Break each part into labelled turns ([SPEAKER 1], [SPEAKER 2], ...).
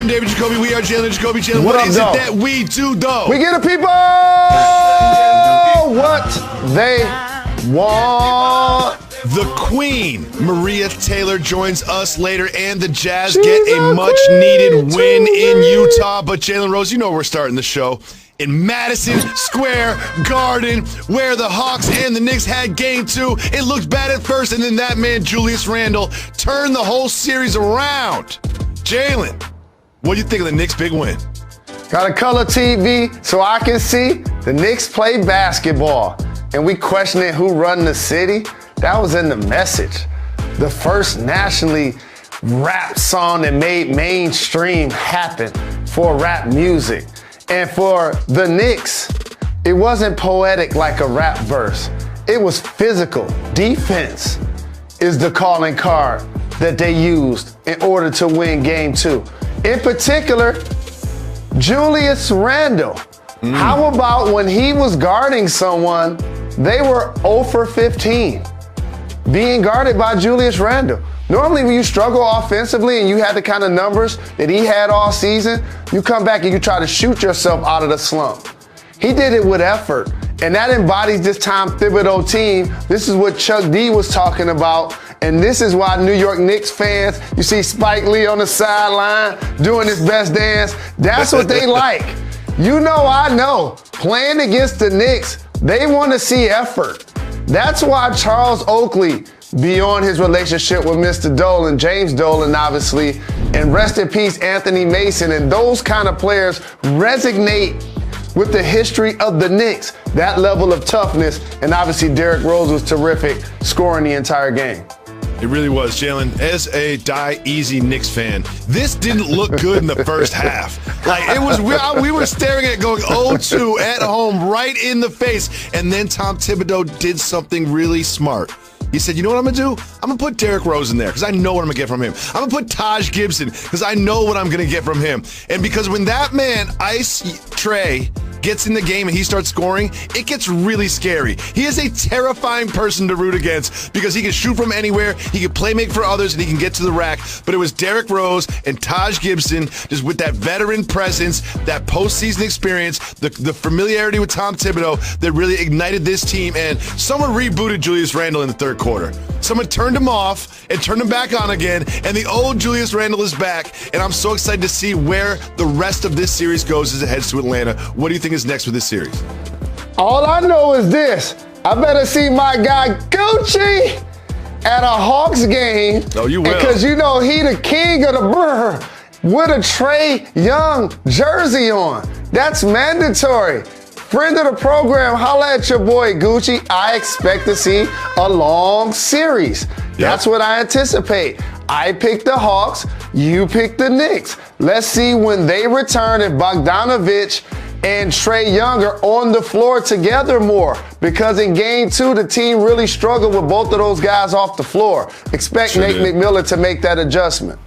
[SPEAKER 1] David Jacoby. We are Jalen Jacoby. Jalen, what is it that we do, though?
[SPEAKER 2] We give the people what they want.
[SPEAKER 1] The Queen, Maria Taylor, joins us later, and the Jazz get a much-needed win in Utah. But Jalen Rose, you know we're starting the show in Madison Square Garden, where the Hawks and the Knicks had game 2. It looked bad at first, and then that man, Julius Randle, turned the whole series around. Jalen, what do you think of the Knicks' big win?
[SPEAKER 2] Got a color TV so I can see the Knicks play basketball. And we questioning who run the city. That was in the message. The first nationally rap song that made mainstream happen for rap music. And for the Knicks, it wasn't poetic like a rap verse. It was physical. Defense is the calling card that they used in order to win game 2. In particular, Julius Randle. How about when he was guarding someone, they were 0 for 15 being guarded by Julius Randle. Normally when you struggle offensively and you had the kind of numbers that he had all season, you come back and you try to shoot yourself out of the slump. He did it with effort, and that embodies this Tom Thibodeau team. This is what Chuck D was talking about, and this is why New York Knicks fans, you see Spike Lee on the sideline doing his best dance. That's what they like. You know, I know, playing against the Knicks, they want to see effort. That's why Charles Oakley, beyond his relationship with Mr. Dolan, James Dolan, obviously, and rest in peace, Anthony Mason, and those kind of players resonate with the history of the Knicks, that level of toughness, and obviously Derrick Rose was terrific, scoring the entire game.
[SPEAKER 1] It really was, Jalen. As a die-easy Knicks fan, this didn't look good in the first half. Like, it was, we were staring at it going 0-2 at home, right in the face. And then Tom Thibodeau did something really smart. He said, you know what I'm going to do? I'm going to put Derrick Rose in there because I know what I'm going to get from him. I'm going to put Taj Gibson because I know what I'm going to get from him. And because when that man, Ice Trae, gets in the game and he starts scoring, it gets really scary. He is a terrifying person to root against because he can shoot from anywhere, he can play make for others, and he can get to the rack. But it was Derrick Rose and Taj Gibson just with that veteran presence, that postseason experience, the familiarity with Tom Thibodeau that really ignited this team. And someone rebooted Julius Randle in the third quarter. Someone turned him off and turned him back on again, and the old Julius Randle is back. And I'm so excited to see where the rest of this series goes as it heads to Atlanta. What do you think is next with this series?
[SPEAKER 2] All I know is this. I better see my guy Gucci at a Hawks game.
[SPEAKER 1] Oh, you will.
[SPEAKER 2] Because you know he the king of the brr with a Trae Young jersey on. That's mandatory. Friend of the program, holla at your boy Gucci. I expect to see a long series. That's what I anticipate. I picked the Hawks, you picked the Knicks. Let's see when they return if Bogdanović and Trae Young are on the floor together more. Because in game 2, the team really struggled with both of those guys off the floor. Expect Nate McMillan to make that adjustment.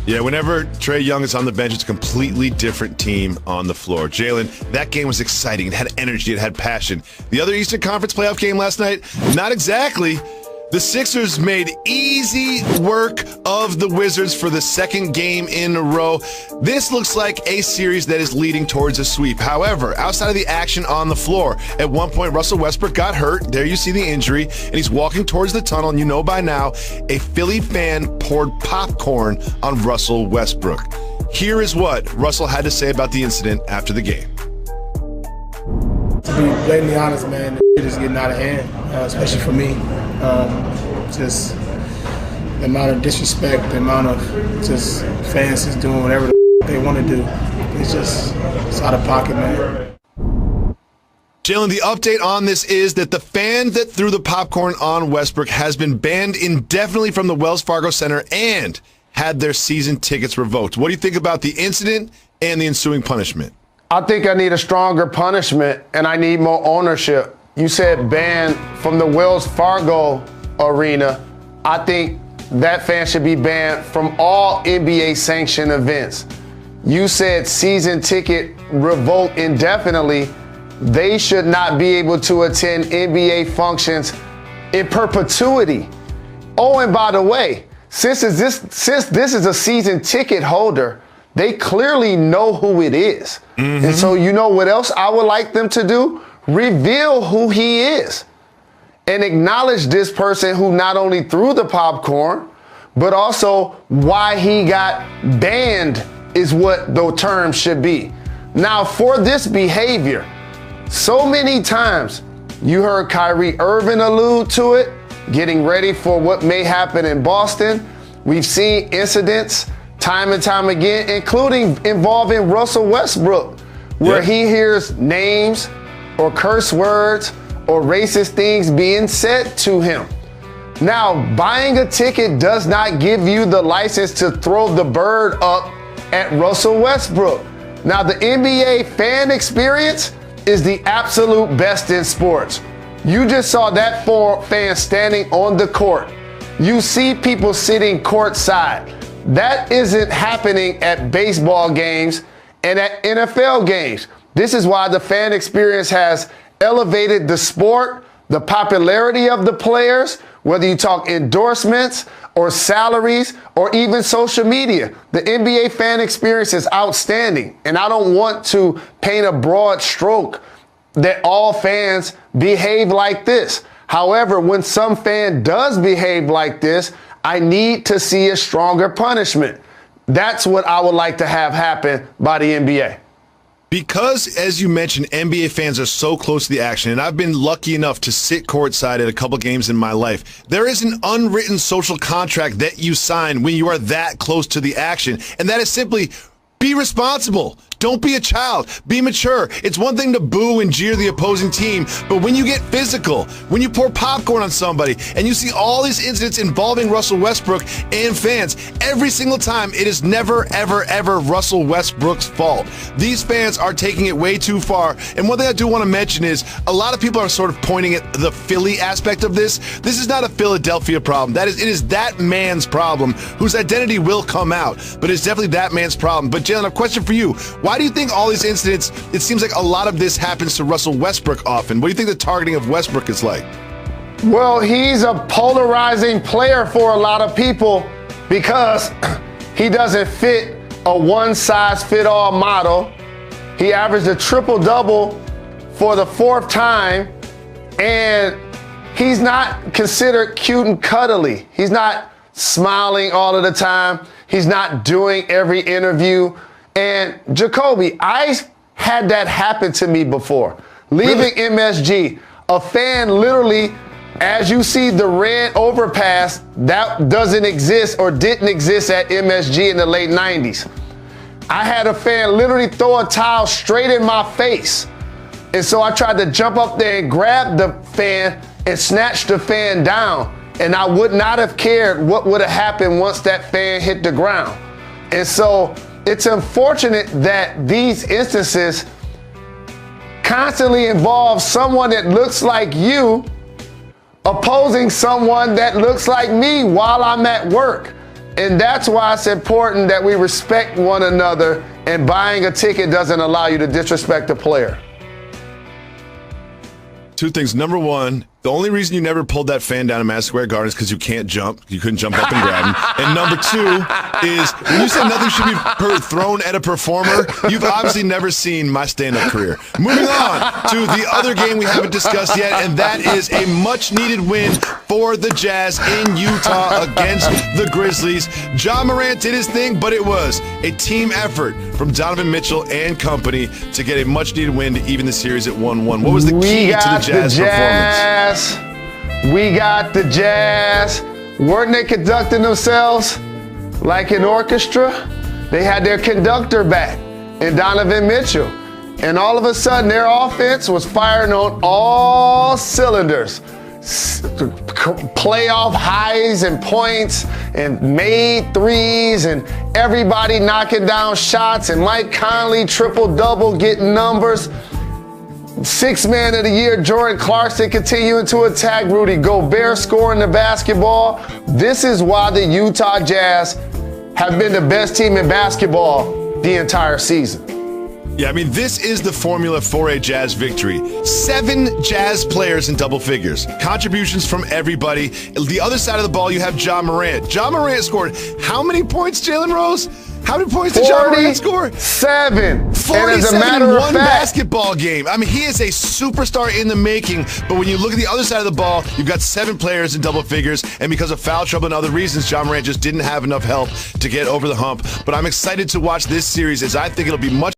[SPEAKER 1] Yeah, whenever Trae Young is on the bench, it's a completely different team on the floor. Jalen, that game was exciting. It had energy. It had passion. The other Eastern Conference playoff game last night, not exactly. The Sixers made easy work of the Wizards for the second game in a row. This looks like a series that is leading towards a sweep. However, outside of the action on the floor, at one point, Russell Westbrook got hurt. There you see the injury, and he's walking towards the tunnel, and you know by now, a Philly fan poured popcorn on Russell Westbrook. Here is what Russell had to say about the incident after the game.
[SPEAKER 3] To be blatantly honest, man, it is getting out of hand, especially for me. Just the amount of disrespect, the amount of just fans just doing whatever they want to do. It's out of pocket, man.
[SPEAKER 1] Jalen, the update on this is that the fan that threw the popcorn on Westbrook has been banned indefinitely from the Wells Fargo Center and had their season tickets revoked. What do you think about the incident and the ensuing punishment?
[SPEAKER 2] I think I need a stronger punishment, and I need more ownership. You said banned from the Wells Fargo arena. I think that fan should be banned from all NBA sanctioned events. You said season ticket revoked indefinitely. They should not be able to attend NBA functions in perpetuity. Oh, and by the way, since this is a season ticket holder, They clearly know who it is. And so you know what else I would like them to do? Reveal who he is and acknowledge this person who not only threw the popcorn, but also why he got banned is what the term should be. Now, for this behavior, so many times you heard Kyrie Irving allude to it, getting ready for what may happen in Boston. We've seen incidents time and time again, including involving Russell Westbrook, where he hears names or curse words or racist things being said to him. Now, buying a ticket does not give you the license to throw the bird up at Russell Westbrook. Now, the NBA fan experience is the absolute best in sports. You just saw that fan standing on the court. You see people sitting courtside. That isn't happening at baseball games and at NFL games. This is why the fan experience has elevated the sport, the popularity of the players, whether you talk endorsements or salaries or even social media. The NBA fan experience is outstanding, and I don't want to paint a broad stroke that all fans behave like this. However, when some fan does behave like this, I need to see a stronger punishment. That's what I would like to have happen by the NBA.
[SPEAKER 1] Because, as you mentioned, NBA fans are so close to the action, and I've been lucky enough to sit courtside at a couple games in my life, there is an unwritten social contract that you sign when you are that close to the action, and that is simply be responsible. Don't be a child. Be mature. It's one thing to boo and jeer the opposing team, but when you get physical, when you pour popcorn on somebody, and you see all these incidents involving Russell Westbrook and fans, every single time it is never, ever, ever Russell Westbrook's fault. These fans are taking it way too far, and one thing I do want to mention is a lot of people are sort of pointing at the Philly aspect of this. This is not a Philadelphia problem. It is that man's problem, whose identity will come out, but it's definitely that man's problem. But Jalen, a question for you. Why do you think all these incidents, it seems like a lot of this happens to Russell Westbrook often? What do you think the targeting of Westbrook is like?
[SPEAKER 2] Well, he's a polarizing player for a lot of people because he doesn't fit a one-size-fit-all model. He averaged a triple-double for the 4th time, and he's not considered cute and cuddly. He's not smiling all of the time. He's not doing every interview. And Jacoby, I had that happen to me before. Leaving MSG, a fan literally, as you see the red overpass, that doesn't exist or didn't exist at MSG in the late 90s. I had a fan literally throw a towel straight in my face. And so I tried to jump up there and grab the fan and snatch the fan down. And I would not have cared what would have happened once that fan hit the ground. And so it's unfortunate that these instances constantly involve someone that looks like you opposing someone that looks like me while I'm at work. And that's why it's important that we respect one another, and buying a ticket doesn't allow you to disrespect a player.
[SPEAKER 1] Two things. Number one, the only reason you never pulled that fan down in Madison Square Garden is because you can't jump. You couldn't jump up and grab him. And number two is when you say nothing should be thrown at a performer, you've obviously never seen my stand-up career. Moving on to the other game we haven't discussed yet, and that is a much-needed win for the Jazz in Utah against the Grizzlies. Ja Morant did his thing, but it was a team effort from Donovan Mitchell and company to get a much-needed win to even the series at 1-1. What was the key to the Jazz performance?
[SPEAKER 2] We got the Jazz. Weren't they conducting themselves like an orchestra? They had their conductor back in Donovan Mitchell. And all of a sudden, their offense was firing on all cylinders. Playoff highs and points and made threes and everybody knocking down shots and Mike Conley triple-double getting numbers. Sixth man of the year, Jordan Clarkson continuing to attack, Rudy Gobert scoring the basketball. This is why the Utah Jazz have been the best team in basketball the entire season.
[SPEAKER 1] Yeah, I mean, this is the formula for a Jazz victory. 7 Jazz players in double figures. Contributions from everybody. The other side of the ball, you have Ja Morant. Ja Morant scored how many points, Jalen Rose? How many points did Ja Morant score?
[SPEAKER 2] 47.
[SPEAKER 1] 47
[SPEAKER 2] and as a matter
[SPEAKER 1] in
[SPEAKER 2] of
[SPEAKER 1] one
[SPEAKER 2] fact,
[SPEAKER 1] basketball game. I mean, he is a superstar in the making, but when you look at the other side of the ball, you've got 7 players in double figures, and because of foul trouble and other reasons, Ja Morant just didn't have enough help to get over the hump. But I'm excited to watch this series, as I think it'll be much